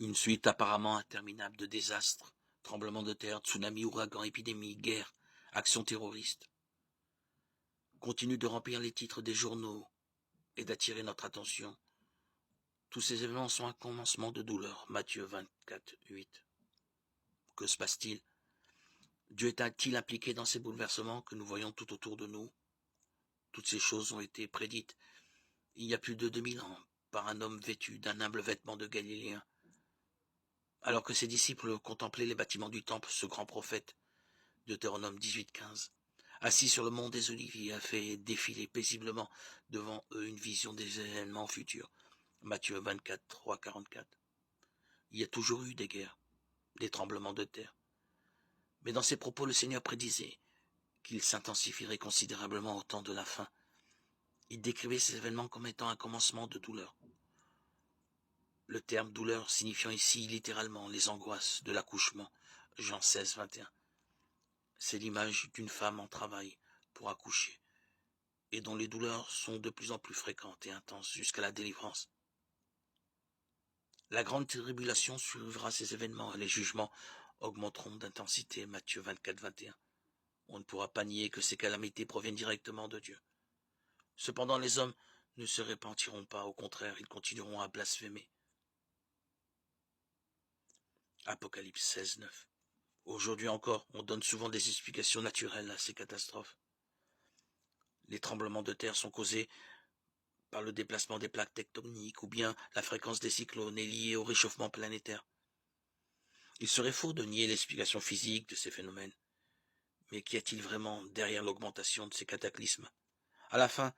Une suite apparemment interminable de désastres, tremblements de terre, tsunamis, ouragans, épidémies, guerres, actions terroristes, continue de remplir les titres des journaux et d'attirer notre attention. Tous ces événements sont un commencement de douleur. Matthieu 24, 8. Que se passe-t-il? Dieu est-il impliqué dans ces bouleversements que nous voyons tout autour de nous? Toutes ces choses ont été prédites il y a plus de 2000 ans par un homme vêtu d'un humble vêtement de Galiléen. Alors que ses disciples contemplaient les bâtiments du temple, ce grand prophète, Deutéronome 18, 15, assis sur le mont des Oliviers, a fait défiler paisiblement devant eux une vision des événements futurs. Matthieu 24, 3, 44. Il y a toujours eu des guerres, des tremblements de terre. Mais dans ses propos, le Seigneur prédisait qu'ils s'intensifieraient considérablement au temps de la fin. Il décrivait ces événements comme étant un commencement de douleur. Le terme douleur signifiant ici littéralement les angoisses de l'accouchement, Jean 16, 21. C'est l'image d'une femme en travail pour accoucher, et dont les douleurs sont de plus en plus fréquentes et intenses jusqu'à la délivrance. La grande tribulation suivra ces événements et les jugements augmenteront d'intensité, Matthieu 24, 21. On ne pourra pas nier que ces calamités proviennent directement de Dieu. Cependant, les hommes ne se repentiront pas, au contraire, ils continueront à blasphémer. Apocalypse 16, 9. Aujourd'hui encore, on donne souvent des explications naturelles à ces catastrophes. Les tremblements de terre sont causés par le déplacement des plaques tectoniques ou bien la fréquence des cyclones est liée au réchauffement planétaire. Il serait faux de nier l'explication physique de ces phénomènes. Mais qu'y a-t-il vraiment derrière l'augmentation de ces cataclysmes? À la fin,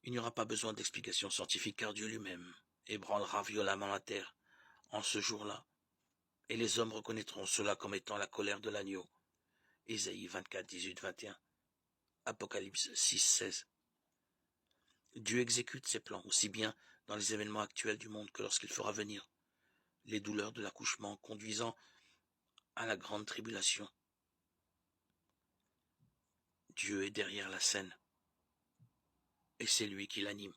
il n'y aura pas besoin d'explications scientifiques car Dieu lui-même ébranlera violemment la terre en ce jour-là. Et les hommes reconnaîtront cela comme étant la colère de l'agneau. Ésaïe 24, 18, 21. Apocalypse 6, 16. Dieu exécute ses plans aussi bien dans les événements actuels du monde que lorsqu'il fera venir les douleurs de l'accouchement conduisant à la grande tribulation. Dieu est derrière la scène et c'est lui qui l'anime.